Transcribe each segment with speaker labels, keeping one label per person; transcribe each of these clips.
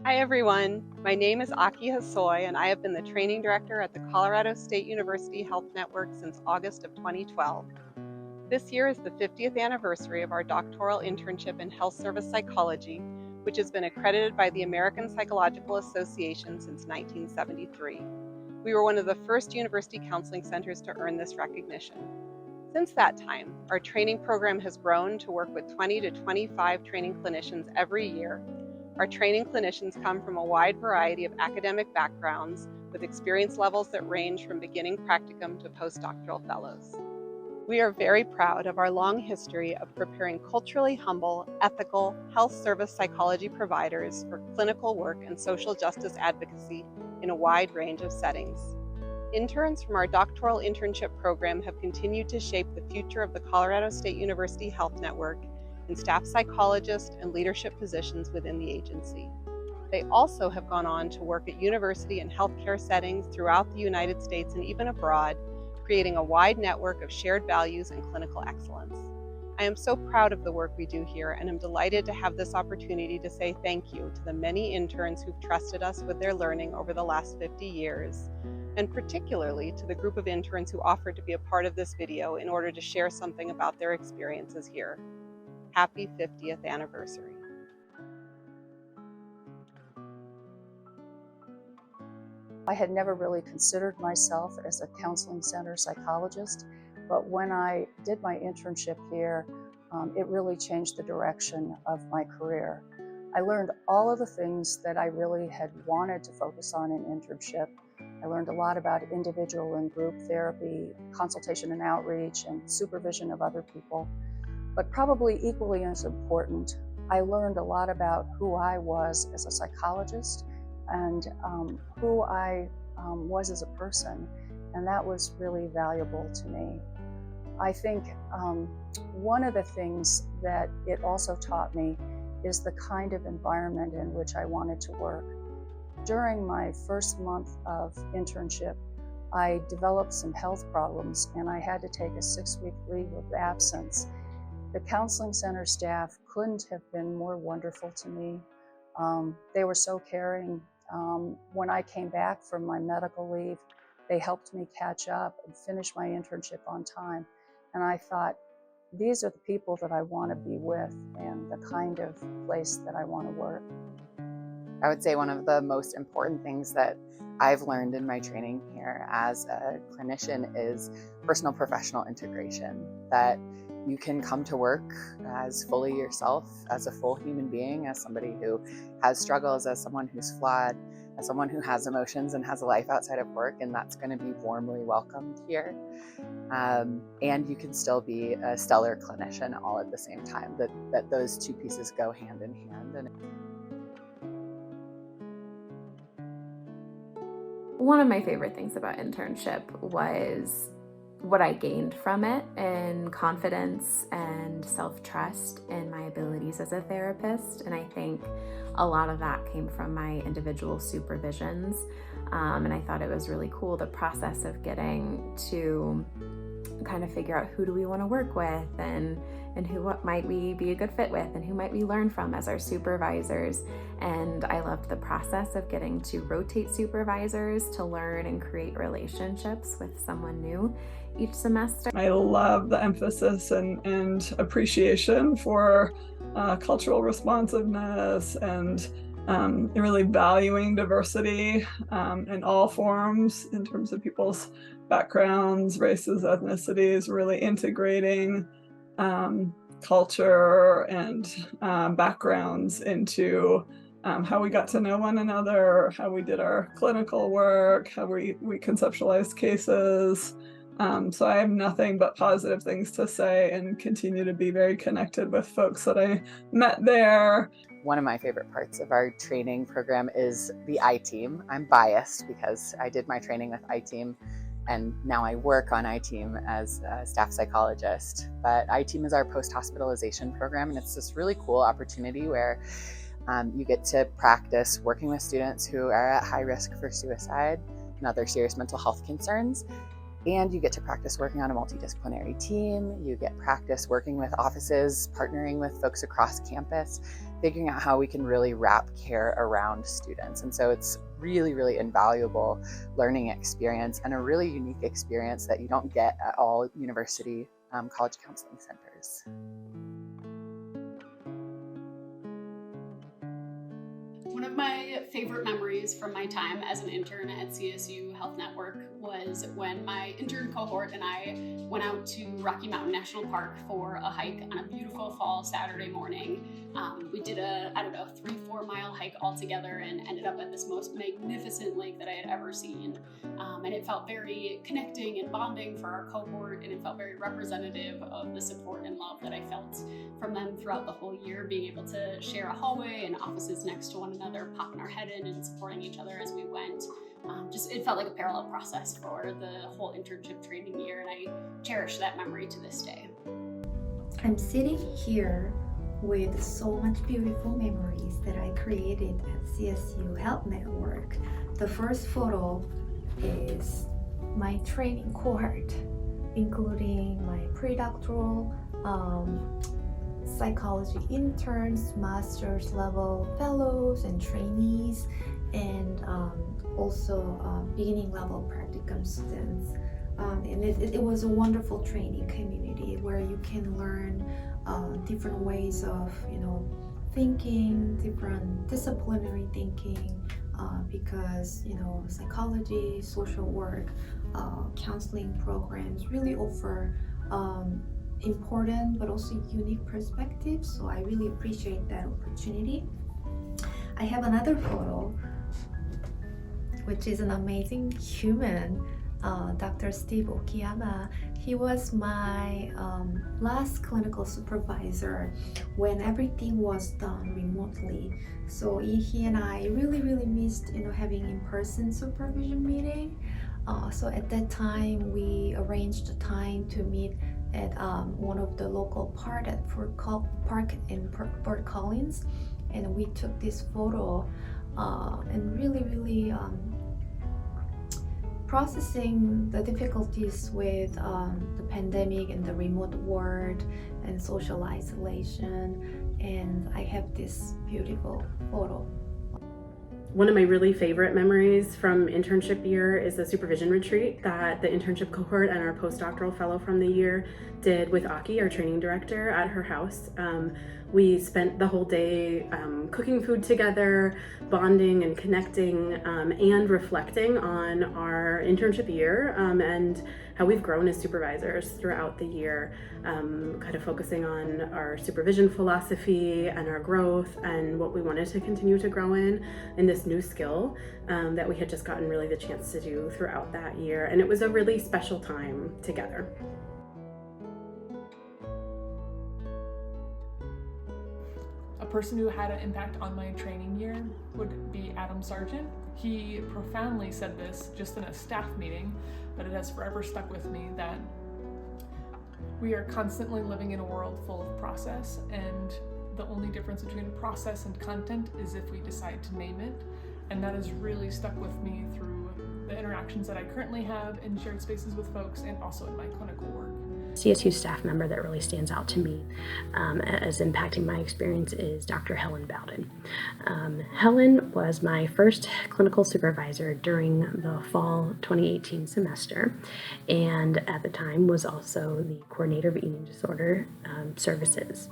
Speaker 1: Hi everyone, my name is Aki Hasoy and I have been the training director at the Colorado State University Health Network since August of 2012. This year is the 50th anniversary of our doctoral internship in health service psychology, which has been accredited by the American Psychological Association since 1973. We were one of the first university counseling centers to earn this recognition. Since that time, our training program has grown to work with 20 to 25 training clinicians every year. Our training clinicians come from a wide variety of academic backgrounds with experience levels that range from beginning practicum to postdoctoral fellows. We are very proud of our long history of preparing culturally humble, ethical, health service psychology providers for clinical work and social justice advocacy in a wide range of settings. Interns from our Doctoral Internship Program have continued to shape the future of the Colorado State University Health Network in staff psychologists and leadership positions within the agency. They also have gone on to work at university and healthcare settings throughout the United States and even abroad, creating a wide network of shared values and clinical excellence. I am so proud of the work we do here and am delighted to have this opportunity to say thank you to the many interns who've trusted us with their learning over the last 50 years, and particularly to the group of interns who offered to be a part of this video in order to share something about their experiences here. Happy 50th anniversary.
Speaker 2: I had never really considered myself as a counseling center psychologist, but when I did my internship here, it really changed the direction of my career. I learned all of the things that I really had wanted to focus on in internship. I learned a lot about individual and group therapy, consultation and outreach, and supervision of other people. But probably equally as important, I learned a lot about who I was as a psychologist and who I was as a person, and that was really valuable to me. I think one of the things that it also taught me is the kind of environment in which I wanted to work. During my first month of internship, I developed some health problems and I had to take a 6-week leave of absence. The counseling center staff couldn't have been more wonderful to me. They were so caring. When I came back from my medical leave, they helped me catch up and finish my internship on time. And I thought, these are the people that I want to be with and the kind of place that I want to work.
Speaker 3: I would say one of the most important things that I've learned in my training here as a clinician is personal professional integration, that you can come to work as fully yourself, as a full human being, as somebody who has struggles, as someone who's flawed, as someone who has emotions and has a life outside of work, and that's going to be warmly welcomed here. And you can still be a stellar clinician all at the same time, that those two pieces go hand in hand. And
Speaker 4: one of my favorite things about internship was what I gained from it in confidence and self-trust in my abilities as a therapist. And I think a lot of that came from my individual supervisions. And I thought it was really cool, the process of getting to kind of figure out who do we want to work with and what might we be a good fit with and who might we learn from as our supervisors. And I loved the process of getting to rotate supervisors to learn and create relationships with someone new each semester.
Speaker 5: I love the emphasis and appreciation for cultural responsiveness and really valuing diversity in all forms in terms of people's backgrounds, races, ethnicities, really integrating culture and backgrounds into how we got to know one another, how we did our clinical work, how we conceptualized cases. So I have nothing but positive things to say and continue to be very connected with folks that I met there.
Speaker 3: one of my favorite parts of our training program is the I-Team. I'm biased because I did my training with I-Team and now I work on I-Team as a staff psychologist. But I-Team is our post-hospitalization program, and it's this really cool opportunity where you get to practice working with students who are at high risk for suicide and other serious mental health concerns. And you get to practice working on a multidisciplinary team. You get practice working with offices, partnering with folks across campus. figuring out how we can really wrap care around students. And so it's really, really invaluable learning experience and a really unique experience that you don't get at all university college counseling centers.
Speaker 6: One of my favorite memories from my time as an intern at CSU Health Network was when my intern cohort and I went out to Rocky Mountain National Park for a hike on a beautiful fall Saturday morning. We did a 3-4 mile hike all together and ended up at this most magnificent lake that I had ever seen. And it felt very connecting and bonding for our cohort, and it felt very representative of the support and love that I felt from them throughout the whole year, being able to share a hallway and offices next to one another, popping our head in and supporting each other as we went. It felt like a parallel process for the whole internship training year, and I cherish that memory to this day.
Speaker 7: I'm sitting here with so much beautiful memories that I created at CSU Health Network. The first photo is my training cohort, including my pre-doctoral psychology interns, master's level fellows and trainees, and also beginning level practicum students. And it was a wonderful training community where you can learn different ways of thinking, different disciplinary thinking, because psychology, social work, counseling programs really offer important but also unique perspectives. So I really appreciate that opportunity. I have another photo, which is an amazing human, Dr. Steve Okiyama. He was my last clinical supervisor when everything was done remotely. So he and I really missed having in-person supervision meeting. So at that time we arranged a time to meet at one of the local park at Park in Fort Collins, and we took this photo and really processing the difficulties with the pandemic and the remote world and social isolation, and I have this beautiful photo.
Speaker 8: One of my really favorite memories from internship year is the supervision retreat that the internship cohort and our postdoctoral fellow from the year did with Aki, our training director, at her house. We spent the whole day cooking food together, bonding and connecting, and reflecting on our internship year and how we've grown as supervisors throughout the year, kind of focusing on our supervision philosophy and our growth and what we wanted to continue to grow in this new skill that we had just gotten really the chance to do throughout that year. And it was a really special time together.
Speaker 9: A person who had an impact on my training year would be Adam Sargent. He profoundly said this just in a staff meeting, but it has forever stuck with me, that we are constantly living in a world full of process, and the only difference between process and content is if we decide to name it. And that has really stuck with me through the interactions that I currently have in shared spaces with folks and also in my clinical work.
Speaker 10: CSU staff member that really stands out to me as impacting my experience is Dr. Helen Bowden. Helen was my first clinical supervisor during the fall 2018 semester, and at the time was also the coordinator of eating disorder services.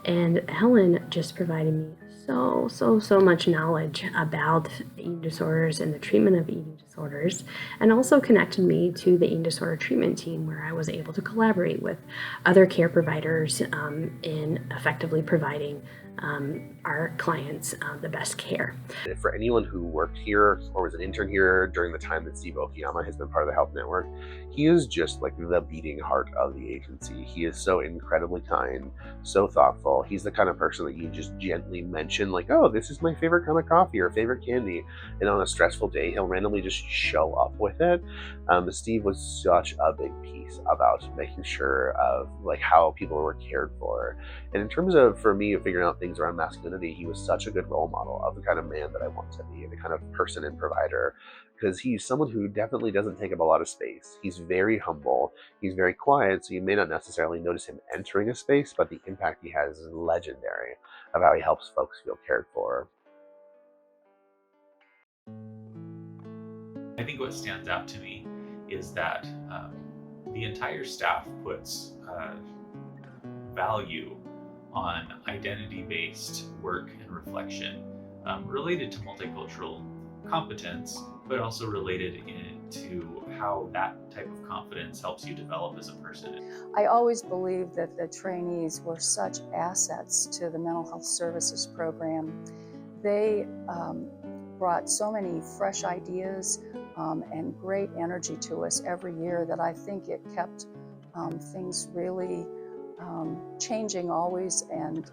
Speaker 10: And Helen just provided me so much knowledge about eating disorders and the treatment of eating disorders, and also connected me to the eating disorder treatment team, where I was able to collaborate with other care providers in effectively providing our clients the best care.
Speaker 11: For anyone who worked here or was an intern here during the time that Steve Okiyama has been part of the Health Network, he is just like the beating heart of the agency. He is so incredibly kind, so thoughtful. He's the kind of person that you just gently mention, like, oh, this is my favorite kind of coffee or favorite candy, and on a stressful day he'll randomly just show up with it. Steve was such a big piece about making sure of like how people were cared for. And in terms of, for me, figuring out things things around masculinity, he was such a good role model of the kind of man that I want to be, and the kind of person and provider, because he's someone who definitely doesn't take up a lot of space. He's very humble, he's very quiet, so you may not necessarily notice him entering a space, but the impact he has is legendary of how he helps folks feel cared for.
Speaker 12: I think what stands out to me is that the entire staff puts value on identity-based work and reflection related to multicultural competence, but also related to how that type of confidence helps you develop as a person.
Speaker 2: I always believed that the trainees were such assets to the mental health services program. They brought so many fresh ideas and great energy to us every year that I think it kept things really changing always, and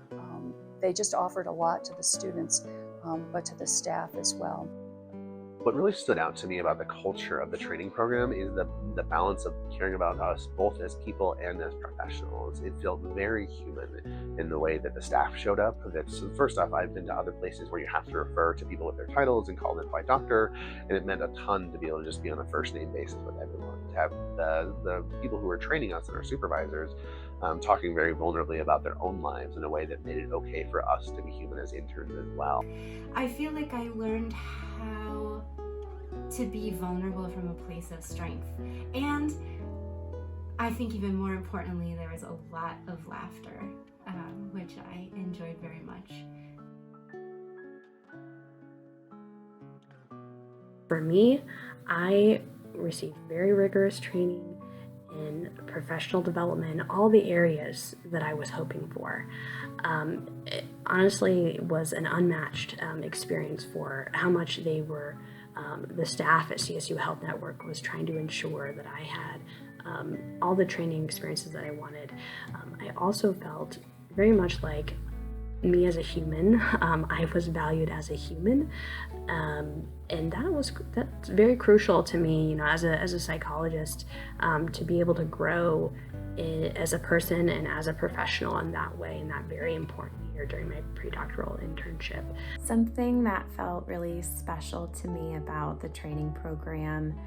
Speaker 2: they just offered a lot to the students, but to the staff as well.
Speaker 11: What really stood out to me about the culture of the training program is the balance of caring about us both as people and as professionals. It felt very human in the way that the staff showed up. So first off, I've been to other places where you have to refer to people with their titles and call them by doctor, and it meant a ton to be able to just be on a first name basis with everyone. To have the people who were training us and our supervisors talking very vulnerably about their own lives in a way that made it okay for us to be human as interns as well.
Speaker 13: I feel like I learned how to be vulnerable from a place of strength. And I think even more importantly, there was a lot of laughter, which I enjoyed very much.
Speaker 10: For me, I received very rigorous training in professional development, all the areas that I was hoping for. It honestly was an unmatched experience for how much they were, the staff at CSU Health Network was trying to ensure that I had all the training experiences that I wanted. I also felt very much like me as a human. I was valued as a human, and that's very crucial to me, as a psychologist, to be able to grow as a person and as a professional in that way, in that very important year during my pre-doctoral internship.
Speaker 4: Something that felt really special to me about the training program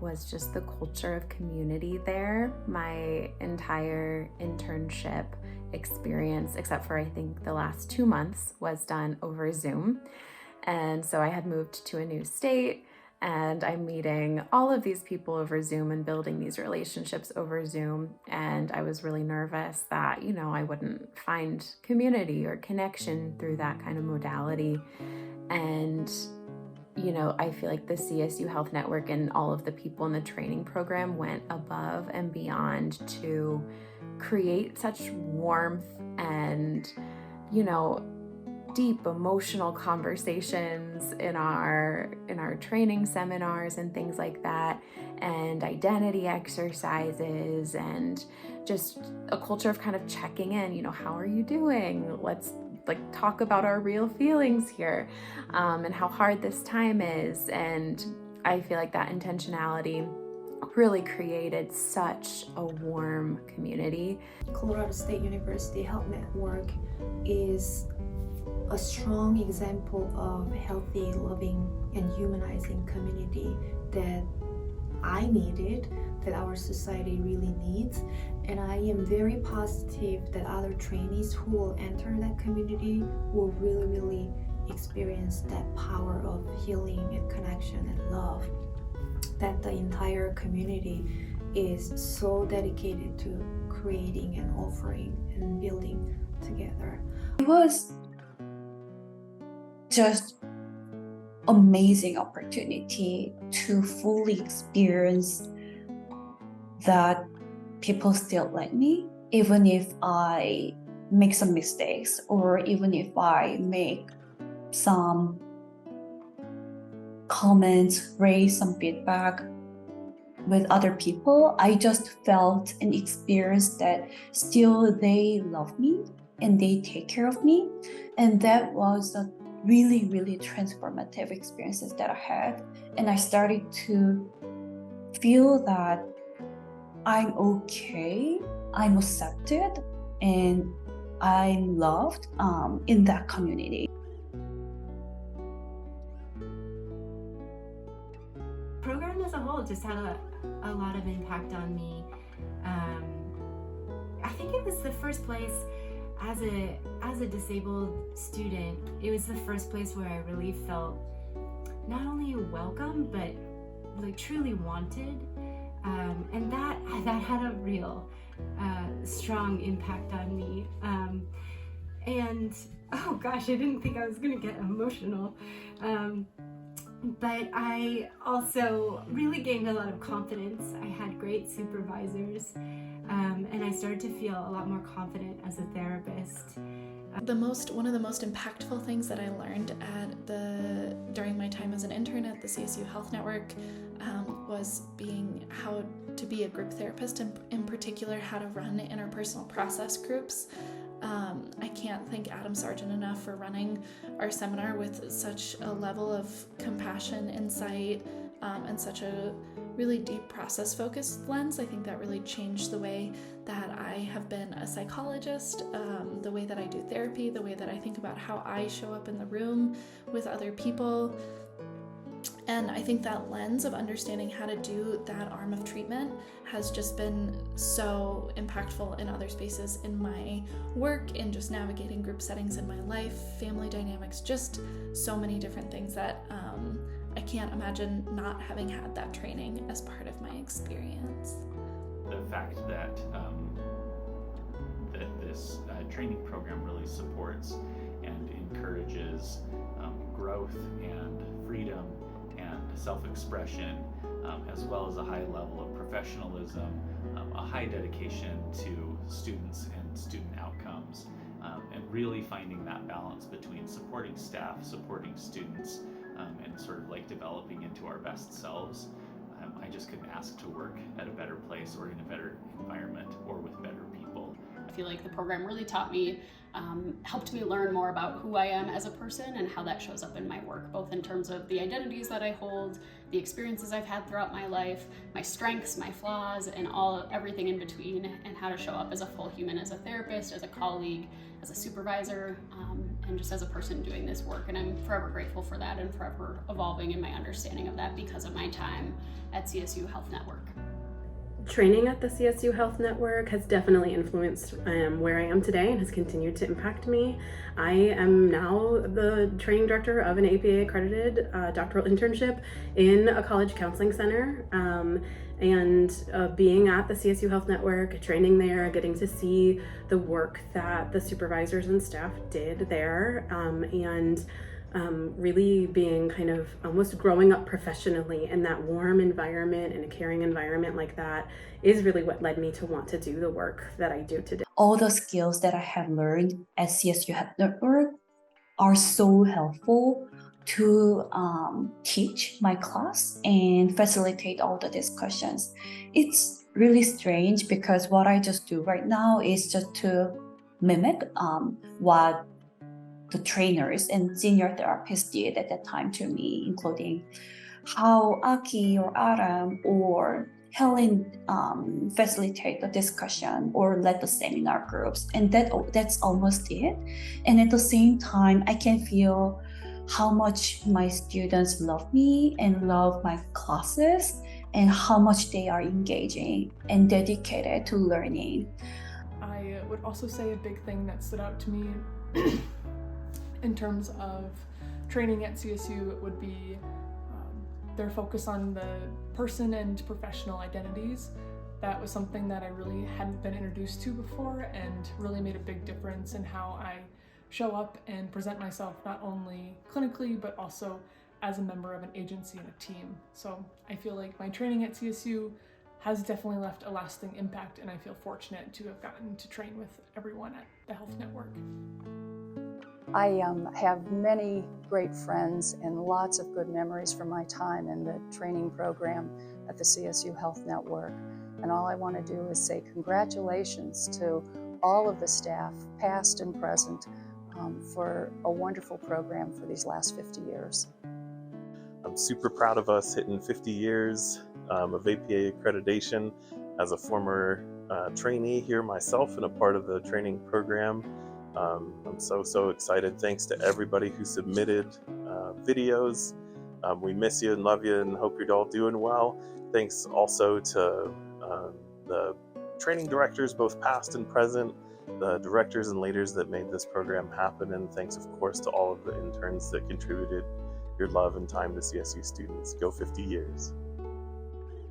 Speaker 4: was just the culture of community there. My entire internship experience, except for I think the last 2 months, was done over Zoom. And so I had moved to a new state, and I'm meeting all of these people over Zoom and building these relationships over Zoom. And I was really nervous that, I wouldn't find community or connection through that kind of modality. And I feel like the CSU Health Network and all of the people in the training program went above and beyond to create such warmth and, deep emotional conversations in our training seminars and things like that, and identity exercises, and just a culture of kind of checking in, how are you doing? Let's talk about our real feelings here, and how hard this time is. And I feel like that intentionality really created such a warm community.
Speaker 7: Colorado State University Health Network is a strong example of healthy, loving, and humanizing community that I needed, that our society really needs. And I am very positive that other trainees who will enter that community will really, really experience that power of healing and connection and love that the entire community is so dedicated to creating and offering and building together.
Speaker 14: It was just amazing opportunity to fully experience that people still like me, even if I make some mistakes, or even if I make some comments, raise some feedback with other people. I just felt and experienced that still they love me and they take care of me. And that was a really, really transformative experiences that I had. And I started to feel that I'm okay, I'm accepted, and I loved in that community.
Speaker 13: Program as a whole just had a lot of impact on me. I think it was the first place as a disabled student, it was the first place where I really felt not only welcome, but like truly wanted. And that had a real strong impact on me. And oh gosh, I didn't think I was gonna get emotional. But I also really gained a lot of confidence. I had great supervisors, and I started to feel a lot more confident as a therapist.
Speaker 15: One of the most impactful things that I learned during my time as an intern at the CSU Health Network was how to be a group therapist, and in particular how to run interpersonal process groups. I can't thank Adam Sargent enough for running our seminar with such a level of compassion, insight, and such a really deep process-focused lens. I think that really changed the way that I have been a psychologist, the way that I do therapy, the way that I think about how I show up in the room with other people. And I think that lens of understanding how to do that arm of treatment has just been so impactful in other spaces in my work, in just navigating group settings in my life, family dynamics, just so many different things that I can't imagine not having had that training as part of my experience.
Speaker 12: The fact that this training program really supports and encourages growth and freedom and self-expression, as well as a high level of professionalism, a high dedication to students and student outcomes, and really finding that balance between supporting staff, supporting students, and sort of like developing into our best selves. I just couldn't ask to work at a better place or in a better environment or with better people.
Speaker 6: I feel like the program really taught me, helped me learn more about who I am as a person and how that shows up in my work, both in terms of the identities that I hold, the experiences I've had throughout my life, my strengths, my flaws, and everything in between, and how to show up as a full human, as a therapist, as a colleague, as a supervisor, and just as a person doing this work. And I'm forever grateful for that and forever evolving in my understanding of that because of my time at CSU Health Network.
Speaker 8: Training at the CSU Health Network has definitely influenced where I am today and has continued to impact me. I am now the training director of an APA accredited doctoral internship in a college counseling center. And being at the CSU Health Network, training there, getting to see the work that the supervisors and staff did there, and really being kind of almost growing up professionally in that warm environment and a caring environment like that is really what led me to want to do the work that I do today.
Speaker 14: All the skills that I have learned at CSU Health Network are so helpful to teach my class and facilitate all the discussions. It's really strange because what I just do right now is just to mimic what the trainers and senior therapists did at that time to me, including how Aki or Adam or Helen facilitate the discussion or led the seminar groups, and that's almost it. And at the same time, I can feel how much my students love me and love my classes and how much they are engaging and dedicated to learning.
Speaker 9: I would also say a big thing that stood out to me in terms of training at CSU would be their focus on the person and professional identities. That was something that I really hadn't been introduced to before and really made a big difference in how I show up and present myself, not only clinically, but also as a member of an agency and a team. So I feel like my training at CSU has definitely left a lasting impact, and I feel fortunate to have gotten to train with everyone at the Health Network.
Speaker 2: I have many great friends and lots of good memories from my time in the training program at the CSU Health Network. And all I want to do is say congratulations to all of the staff, past and present, for a wonderful program for these last 50 years.
Speaker 16: I'm super proud of us hitting 50 years of APA accreditation. As a former trainee here myself and a part of the training program, I'm so excited. Thanks to everybody who submitted videos. We miss you and love you and hope you're all doing well. Thanks also to the training directors, both past and present, the directors and leaders that made this program happen, and thanks of course to all of the interns that contributed your love and time to CSU students. Go 50 years.